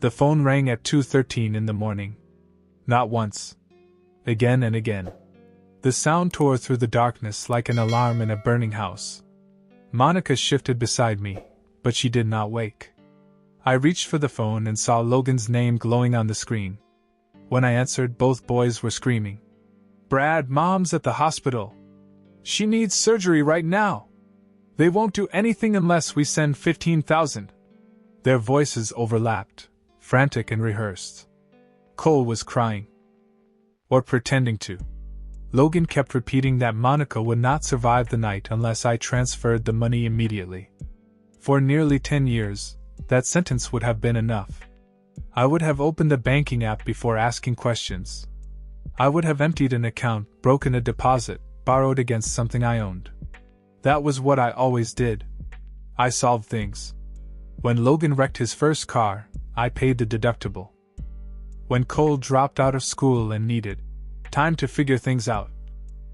The phone rang at 2:13 in the morning. Not once. Again and again. The sound tore through the darkness like an alarm in a burning house. Monica shifted beside me, but she did not wake. I reached for the phone and saw Logan's name glowing on the screen. When I answered, both boys were screaming. "Brad, Mom's at the hospital. She needs surgery right now. They won't do anything unless we send 15,000. Their voices overlapped, frantic and rehearsed. Cole was crying. Or pretending to. Logan kept repeating that Monica would not survive the night unless I transferred the money immediately. For nearly 10 years, that sentence would have been enough. I would have opened the banking app before asking questions. I would have emptied an account, broken a deposit, borrowed against something I owned. That was what I always did. I solved things. When Logan wrecked his first car, I paid the deductible. When Cole dropped out of school and needed time to figure things out,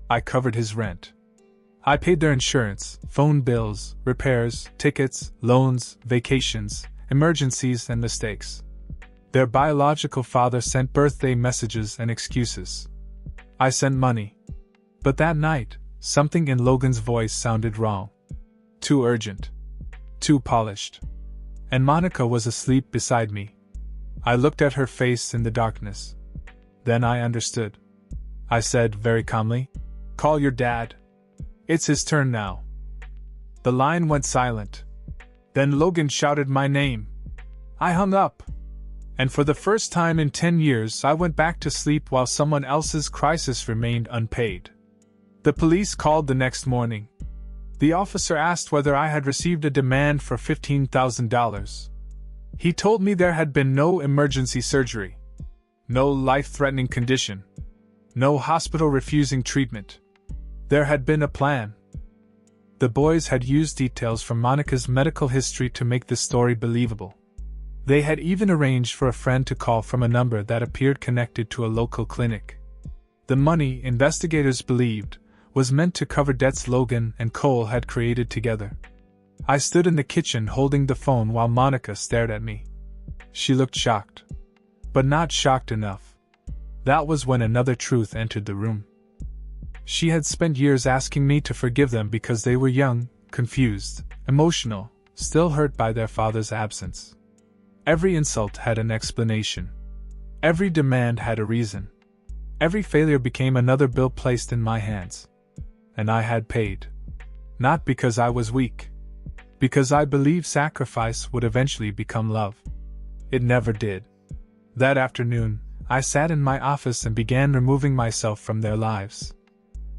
I covered his rent. I paid their insurance, phone bills, repairs, tickets, loans, vacations, emergencies, and mistakes. Their biological father sent birthday messages and excuses. I sent money. But that night, something in Logan's voice sounded wrong. Too urgent. Too polished. And Monica was asleep beside me. I looked at her face in the darkness. Then I understood. I said very calmly, "Call your dad. It's his turn now." The line went silent. Then Logan shouted my name. I hung up. And for the first time in 10 years, I went back to sleep while someone else's crisis remained unpaid. The police called the next morning. The officer asked whether I had received a demand for $15,000. He told me there had been no emergency surgery, no life-threatening condition, no hospital refusing treatment. There had been a plan. The boys had used details from Monica's medical history to make the story believable. They had even arranged for a friend to call from a number that appeared connected to a local clinic. The money, investigators believed, was meant to cover debts Logan and Cole had created together. I stood in the kitchen holding the phone while Monica stared at me. She looked shocked. But not shocked enough. That was when another truth entered the room. She had spent years asking me to forgive them because they were young, confused, emotional, still hurt by their father's absence. Every insult had an explanation. Every demand had a reason. Every failure became another bill placed in my hands. And I had paid. Not because I was weak. Because I believed sacrifice would eventually become love. It never did. That afternoon, I sat in my office and began removing myself from their lives.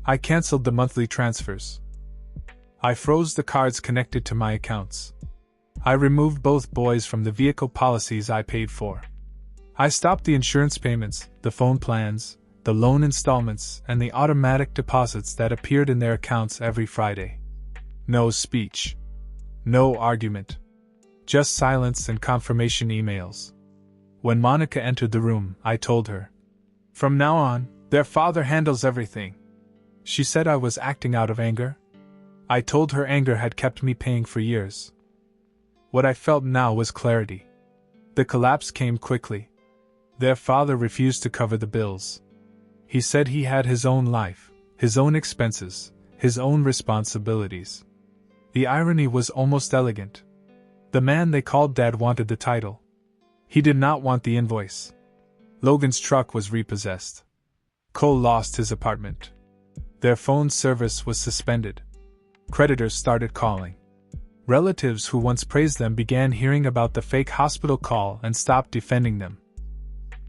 I canceled the monthly transfers. I froze the cards connected to my accounts. I removed both boys from the vehicle policies I paid for. I stopped the insurance payments, the phone plans, the loan installments, and the automatic deposits that appeared in their accounts every Friday. No speech. No argument. Just silence and confirmation emails. When Monica entered the room, I told her, "From now on, their father handles everything." She said I was acting out of anger. I told her anger had kept me paying for years. What I felt now was clarity. The collapse came quickly. Their father refused to cover the bills. He said he had his own life, his own expenses, his own responsibilities. The irony was almost elegant. The man they called Dad wanted the title. He did not want the invoice. Logan's truck was repossessed. Cole lost his apartment. Their phone service was suspended. Creditors started calling. Relatives who once praised them began hearing about the fake hospital call and stopped defending them.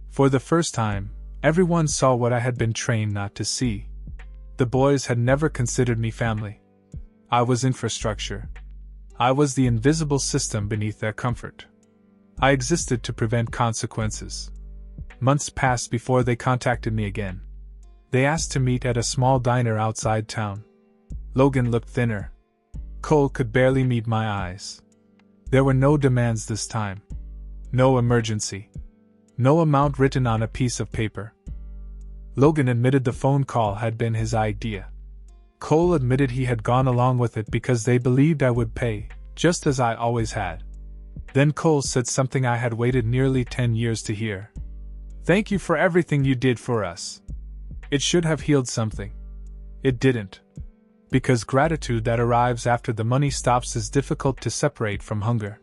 For the first time, everyone saw what I had been trained not to see. The boys had never considered me family. I was infrastructure. I was the invisible system beneath their comfort. I existed to prevent consequences. Months passed before they contacted me again. They asked to meet at a small diner outside town. Logan looked thinner. Cole could barely meet my eyes. There were no demands this time. No emergency. No amount written on a piece of paper. Logan admitted the phone call had been his idea. Cole admitted he had gone along with it because they believed I would pay, just as I always had. Then Cole said something I had waited nearly 10 years to hear. "Thank you for everything you did for us." It should have healed something. It didn't. Because gratitude that arrives after the money stops is difficult to separate from hunger.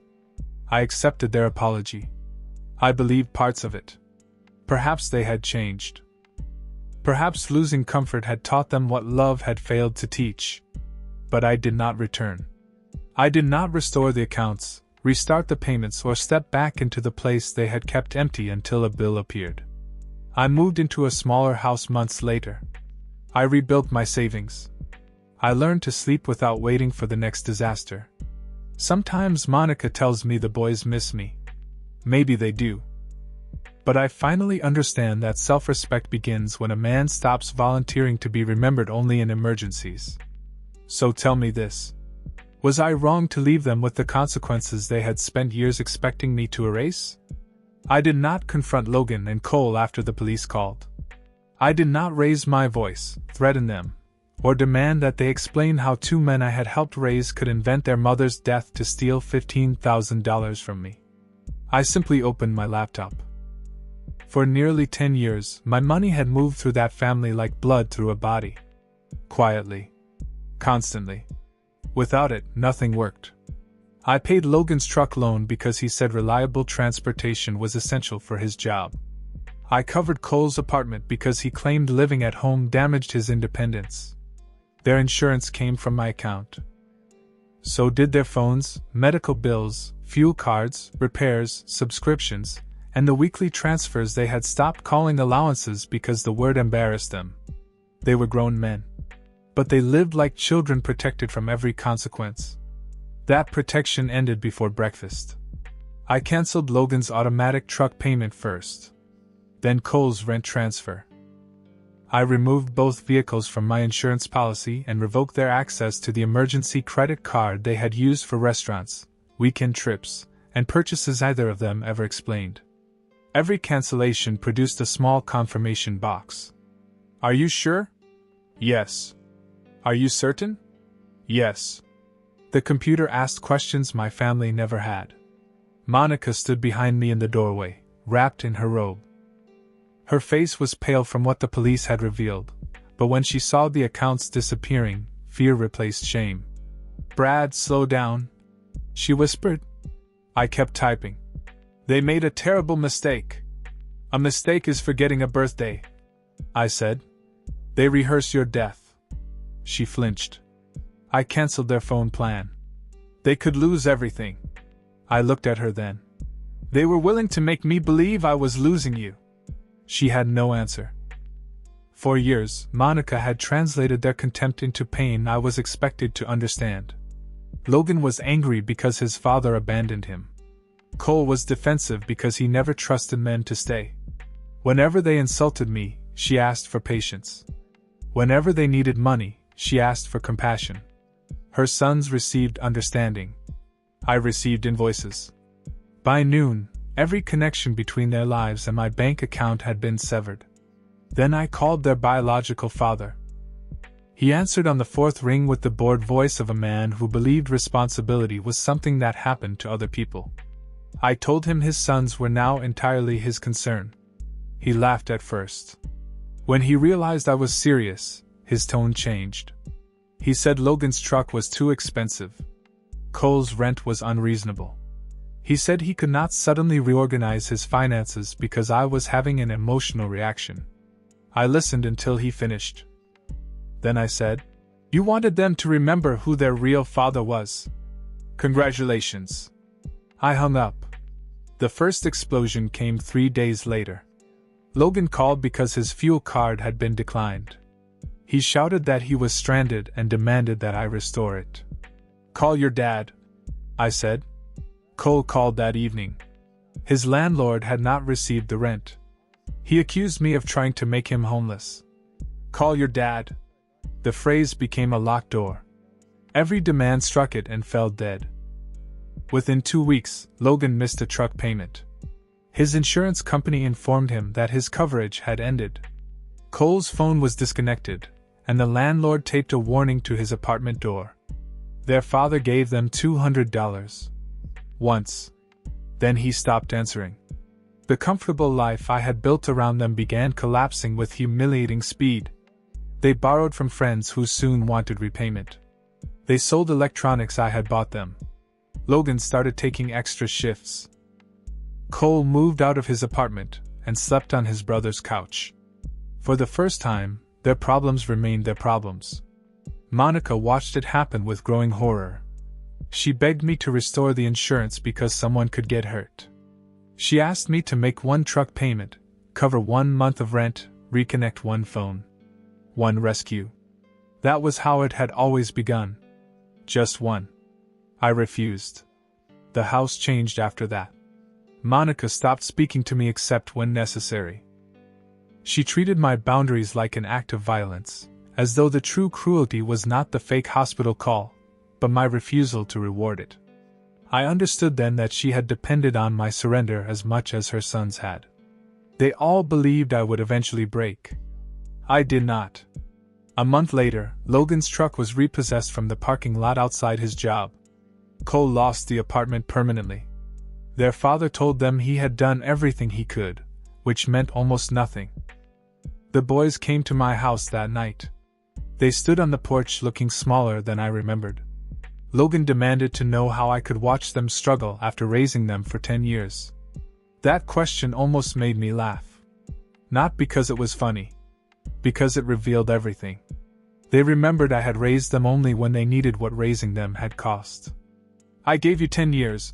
I accepted their apology. I believed parts of it. Perhaps they had changed. Perhaps losing comfort had taught them what love had failed to teach. But I did not return. I did not restore the accounts, restart the payments, or step back into the place they had kept empty until a bill appeared. I moved into a smaller house months later. I rebuilt my savings. I learned to sleep without waiting for the next disaster. Sometimes Monica tells me the boys miss me. Maybe they do. But I finally understand that self-respect begins when a man stops volunteering to be remembered only in emergencies. So tell me this. Was I wrong to leave them with the consequences they had spent years expecting me to erase? I did not confront Logan and Cole after the police called. I did not raise my voice, threaten them, or demand that they explain how two men I had helped raise could invent their mother's death to steal $15,000 from me. I simply opened my laptop. For nearly 10 years, my money had moved through that family like blood through a body. Quietly. Constantly. Without it, nothing worked. I paid Logan's truck loan because he said reliable transportation was essential for his job. I covered Cole's apartment because he claimed living at home damaged his independence. Their insurance came from my account. So did their phones, medical bills, fuel cards, repairs, subscriptions, and the weekly transfers they had stopped calling allowances because the word embarrassed them. They were grown men. But they lived like children protected from every consequence. That protection ended before breakfast. I canceled Logan's automatic truck payment first. Then Cole's rent transfer. I removed both vehicles from my insurance policy and revoked their access to the emergency credit card they had used for restaurants, weekend trips, and purchases either of them ever explained. Every cancellation produced a small confirmation box. Are you sure? Yes. Are you certain? Yes. The computer asked questions my family never had. Monica stood behind me in the doorway, wrapped in her robe. Her face was pale from what the police had revealed, but when she saw the accounts disappearing, fear replaced shame. "Brad, slow down," she whispered. I kept typing. "They made a terrible mistake. A mistake is forgetting a birthday," I said. "They rehearse your death." She flinched. I canceled their phone plan. They could lose everything. I looked at her then. "They were willing to make me believe I was losing you." She had no answer. For years, Monica had translated their contempt into pain I was expected to understand. Logan was angry because his father abandoned him. Cole was defensive because he never trusted men to stay. Whenever they insulted me, she asked for patience. Whenever they needed money, she asked for compassion. Her sons received understanding. I received invoices. By noon, every connection between their lives and my bank account had been severed. Then I called their biological father. He answered on the fourth ring with the bored voice of a man who believed responsibility was something that happened to other people. I told him his sons were now entirely his concern. He laughed at first. When he realized I was serious, his tone changed. He said Logan's truck was too expensive. Cole's rent was unreasonable. He said he could not suddenly reorganize his finances because I was having an emotional reaction. I listened until he finished. Then I said, "You wanted them to remember who their real father was. Congratulations." I hung up. The first explosion came 3 days later. Logan called because his fuel card had been declined. He shouted that he was stranded and demanded that I restore it. "Call your dad," I said. Cole called that evening. His landlord had not received the rent. He accused me of trying to make him homeless. "Call your dad." The phrase became a locked door. Every demand struck it and fell dead. Within 2 weeks, Logan missed a truck payment. His insurance company informed him that his coverage had ended. Cole's phone was disconnected, and the landlord taped a warning to his apartment door. Their father gave them $200. Once. Then he stopped answering. The comfortable life I had built around them began collapsing with humiliating speed. They borrowed from friends who soon wanted repayment. They sold electronics I had bought them. Logan started taking extra shifts. Cole moved out of his apartment and slept on his brother's couch. For the first time, their problems remained their problems. Monica watched it happen with growing horror. She begged me to restore the insurance because someone could get hurt. She asked me to make one truck payment, cover 1 month of rent, reconnect one phone. One rescue. That was how it had always begun. Just one. I refused. The house changed after that. Monica stopped speaking to me except when necessary. She treated my boundaries like an act of violence, as though the true cruelty was not the fake hospital call, but my refusal to reward it. I understood then that she had depended on my surrender as much as her sons had. They all believed I would eventually break. I did not. A month later, Logan's truck was repossessed from the parking lot outside his job. Cole lost the apartment permanently. Their father told them he had done everything he could, which meant almost nothing. The boys came to my house that night. They stood on the porch looking smaller than I remembered. Logan demanded to know how I could watch them struggle after raising them for 10 years. That question almost made me laugh. Not because it was funny. Because it revealed everything. They remembered I had raised them only when they needed what raising them had cost. I gave you 10 years,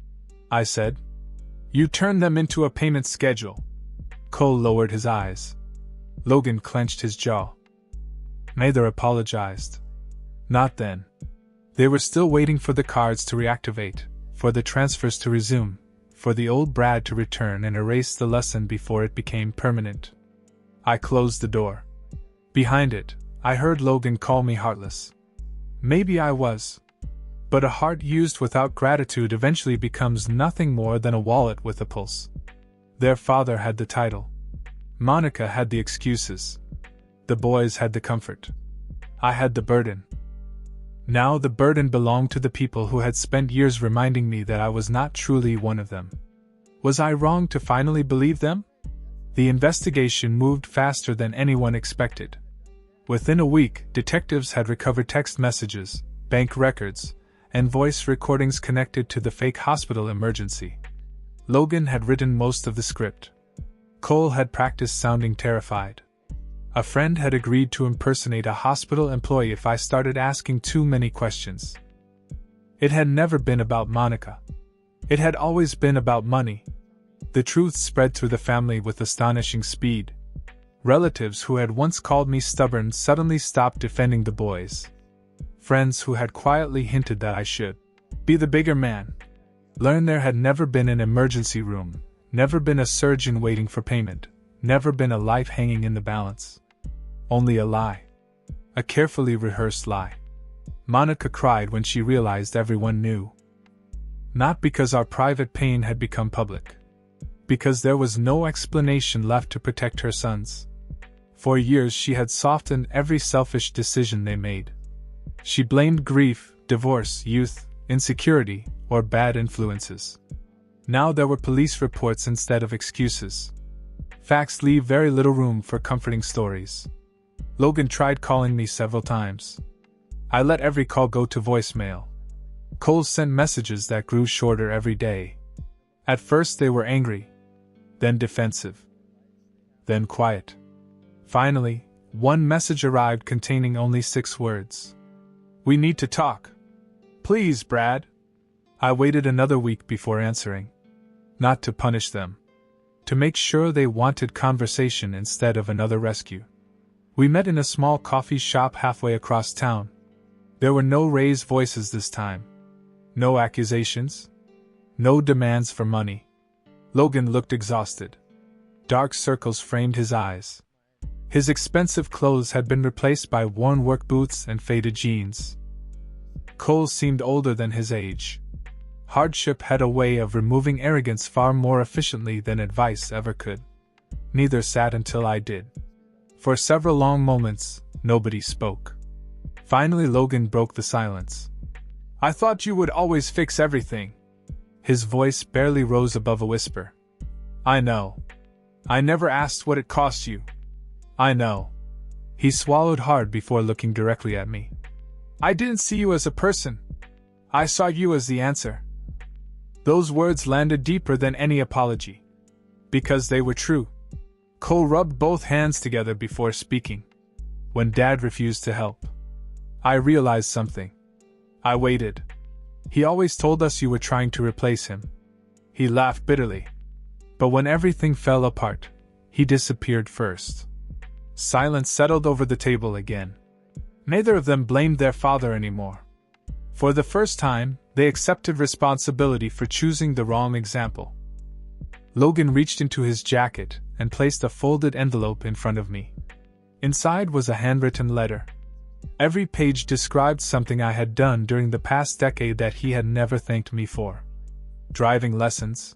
I said. You turned them into a payment schedule. Cole lowered his eyes. Logan clenched his jaw. Neither apologized. Not then. They were still waiting for the cards to reactivate, for the transfers to resume, for the old Brad to return and erase the lesson before it became permanent. I closed the door. Behind it, I heard Logan call me heartless. Maybe I was. But a heart used without gratitude eventually becomes nothing more than a wallet with a pulse. Their father had the title. Monica had the excuses. The boys had the comfort. I had the burden. Now the burden belonged to the people who had spent years reminding me that I was not truly one of them. Was I wrong to finally believe them? The investigation moved faster than anyone expected. Within a week, detectives had recovered text messages, bank records, and voice recordings connected to the fake hospital emergency. Logan had written most of the script. Cole had practiced sounding terrified. A friend had agreed to impersonate a hospital employee if I started asking too many questions. It had never been about Monica. It had always been about money. The truth spread through the family with astonishing speed. Relatives who had once called me stubborn suddenly stopped defending the boys. Friends who had quietly hinted that I should be the bigger man learned there had never been an emergency room, never been a surgeon waiting for payment, never been a life hanging in the balance. Only a lie. A carefully rehearsed lie. Monica cried when she realized everyone knew. Not because our private pain had become public. Because there was no explanation left to protect her sons. For years she had softened every selfish decision they made. She blamed grief, divorce, youth, insecurity, or bad influences. Now there were police reports instead of excuses. Facts leave very little room for comforting stories. Logan tried calling me several times. I let every call go to voicemail. Cole sent messages that grew shorter every day. At first they were angry, then defensive, then quiet. Finally, one message arrived containing only 6 words. We need to talk. Please, Brad. I waited another week before answering. Not to punish them. To make sure they wanted conversation instead of another rescue. We met in a small coffee shop halfway across town. There were no raised voices this time. No accusations. No demands for money. Logan looked exhausted. Dark circles framed his eyes. His expensive clothes had been replaced by worn work boots and faded jeans. Cole seemed older than his age. Hardship had a way of removing arrogance far more efficiently than advice ever could. Neither sat until I did. For several long moments, nobody spoke. Finally Logan broke the silence. I thought you would always fix everything. His voice barely rose above a whisper. I know. I never asked what it cost you. I know. He swallowed hard before looking directly at me. I didn't see you as a person. I saw you as the answer. Those words landed deeper than any apology. Because they were true. Cole rubbed both hands together before speaking. When Dad refused to help, I realized something. I waited. He always told us you were trying to replace him. He laughed bitterly. But when everything fell apart, he disappeared first. Silence settled over the table again. Neither of them blamed their father anymore. For the first time, they accepted responsibility for choosing the wrong example. Logan reached into his jacket and placed a folded envelope in front of me. Inside was a handwritten letter. Every page described something I had done during the past decade that he had never thanked me for. Driving lessons,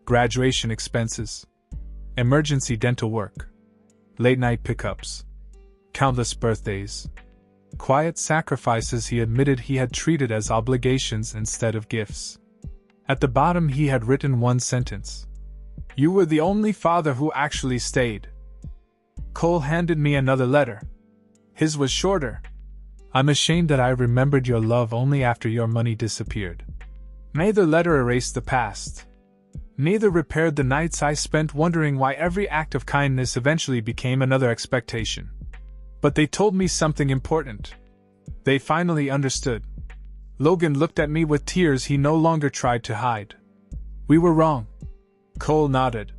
graduation expenses, emergency dental work, late-night pickups, countless birthdays, quiet sacrifices he admitted he had treated as obligations instead of gifts. At the bottom he had written one sentence. You were the only father who actually stayed. Cole handed me another letter. His was shorter. I'm ashamed that I remembered your love only after your money disappeared. Neither letter erased the past. Neither repaired the nights I spent wondering why every act of kindness eventually became another expectation. But they told me something important. They finally understood. Logan looked at me with tears he no longer tried to hide. We were wrong. Cole nodded.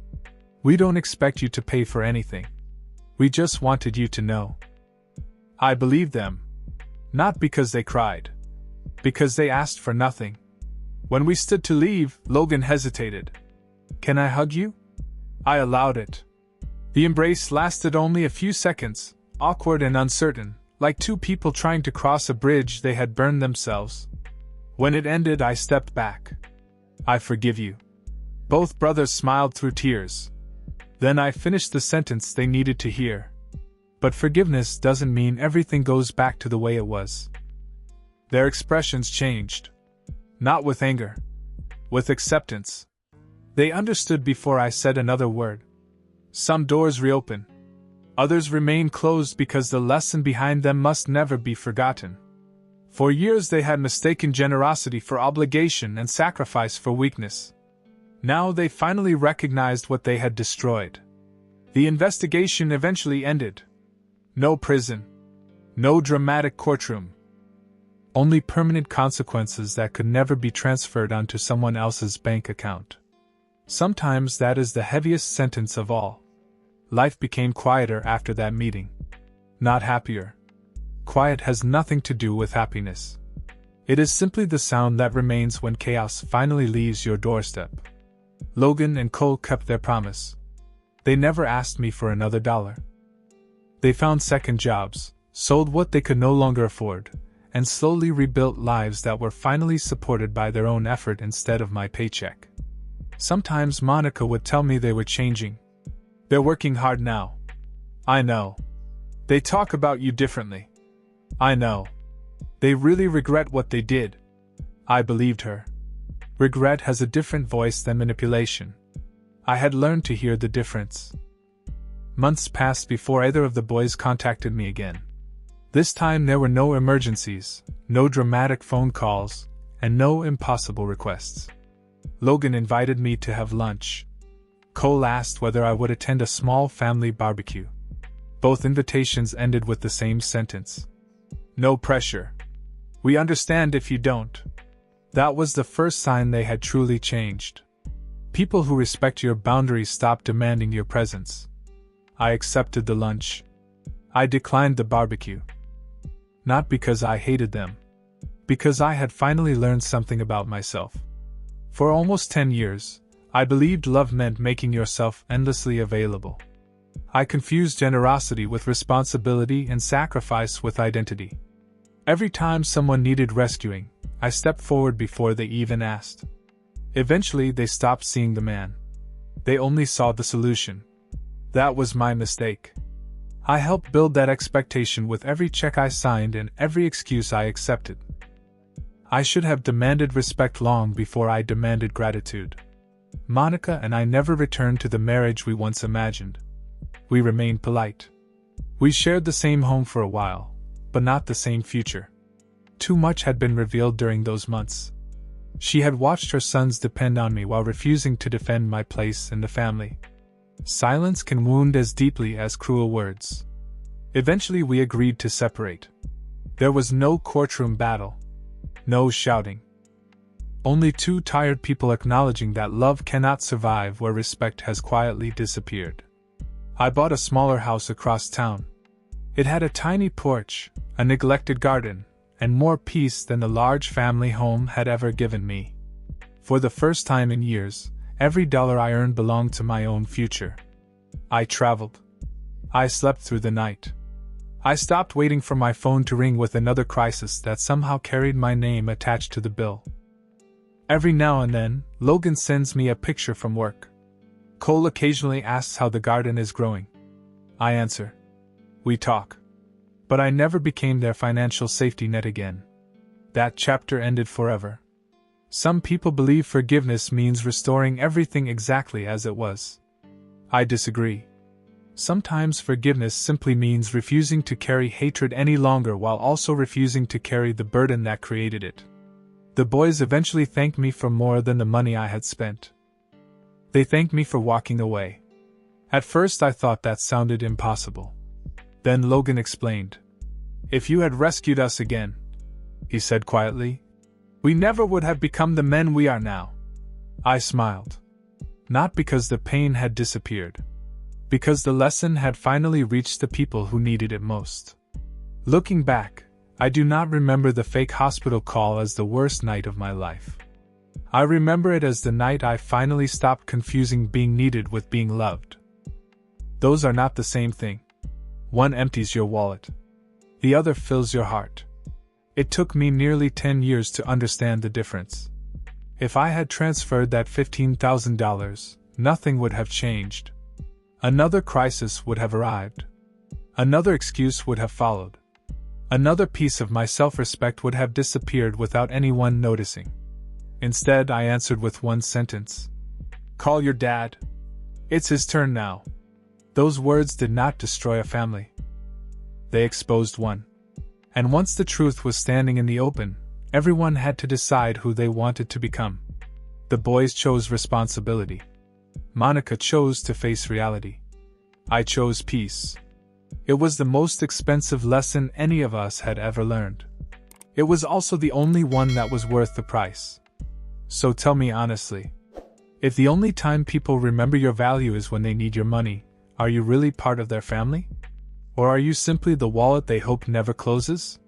We don't expect you to pay for anything. We just wanted you to know. I believed them. Not because they cried. Because they asked for nothing. When we stood to leave, Logan hesitated. Can I hug you? I allowed it. The embrace lasted only a few seconds, awkward and uncertain, like two people trying to cross a bridge they had burned themselves. When it ended, I stepped back. I forgive you. Both brothers smiled through tears. Then I finished the sentence they needed to hear. But forgiveness doesn't mean everything goes back to the way it was. Their expressions changed. Not with anger. With acceptance. They understood before I said another word. Some doors reopen. Others remain closed because the lesson behind them must never be forgotten. For years they had mistaken generosity for obligation and sacrifice for weakness. Now they finally recognized what they had destroyed. The investigation eventually ended. No prison. No dramatic courtroom. Only permanent consequences that could never be transferred onto someone else's bank account. Sometimes that is the heaviest sentence of all. Life became quieter after that meeting. Not happier. Quiet has nothing to do with happiness. It is simply the sound that remains when chaos finally leaves your doorstep. Logan and Cole kept their promise. They never asked me for another dollar. They found second jobs, sold what they could no longer afford, and slowly rebuilt lives that were finally supported by their own effort instead of my paycheck. Sometimes Monica would tell me they were changing. They're working hard now. I know. They talk about you differently. I know. They really regret what they did. I believed her. Regret has a different voice than manipulation. I had learned to hear the difference. Months passed before either of the boys contacted me again. This time there were no emergencies, no dramatic phone calls, and no impossible requests. Logan invited me to have lunch. Cole asked whether I would attend a small family barbecue. Both invitations ended with the same sentence. No pressure. We understand if you don't. That was the first sign they had truly changed. People who respect your boundaries stop demanding your presence. I accepted the lunch. I declined the barbecue. Not because I hated them. Because I had finally learned something about myself. For almost 10 years, I believed love meant making yourself endlessly available. I confused generosity with responsibility and sacrifice with identity. Every time someone needed rescuing, I stepped forward before they even asked. Eventually, they stopped seeing the man. They only saw the solution. That was my mistake. I helped build that expectation with every check I signed and every excuse I accepted. I should have demanded respect long before I demanded gratitude. Monica and I never returned to the marriage we once imagined. We remained polite. We shared the same home for a while, but not the same future. Too much had been revealed during those months. She had watched her sons depend on me while refusing to defend my place in the family. Silence can wound as deeply as cruel words. Eventually we agreed to separate. There was no courtroom battle. No shouting. Only two tired people acknowledging that love cannot survive where respect has quietly disappeared. I bought a smaller house across town. It had a tiny porch, a neglected garden, and more peace than the large family home had ever given me. For the first time in years, every dollar I earned belonged to my own future. I traveled. I slept through the night. I stopped waiting for my phone to ring with another crisis that somehow carried my name attached to the bill. Every now and then, Logan sends me a picture from work. Cole occasionally asks how the garden is growing. I answer. We talk. But I never became their financial safety net again. That chapter ended forever. Some people believe forgiveness means restoring everything exactly as it was. I disagree. Sometimes forgiveness simply means refusing to carry hatred any longer while also refusing to carry the burden that created it. The boys eventually thanked me for more than the money I had spent. They thanked me for walking away. At first I thought that sounded impossible. Then Logan explained. If you had rescued us again, he said quietly, we never would have become the men we are now. I smiled. Not because the pain had disappeared. Because the lesson had finally reached the people who needed it most. Looking back, I do not remember the fake hospital call as the worst night of my life. I remember it as the night I finally stopped confusing being needed with being loved. Those are not the same thing. One empties your wallet. The other fills your heart. It took me nearly 10 years to understand the difference. If I had transferred that $15,000, nothing would have changed. Another crisis would have arrived. Another excuse would have followed. Another piece of my self-respect would have disappeared without anyone noticing. Instead, I answered with one sentence. Call your dad. It's his turn now. Those words did not destroy a family. They exposed one. And once the truth was standing in the open, everyone had to decide who they wanted to become. The boys chose responsibility. Monica chose to face reality. I chose peace. It was the most expensive lesson any of us had ever learned. It was also the only one that was worth the price. So tell me honestly, if the only time people remember your value is when they need your money, are you really part of their family? Or are you simply the wallet they hope never closes?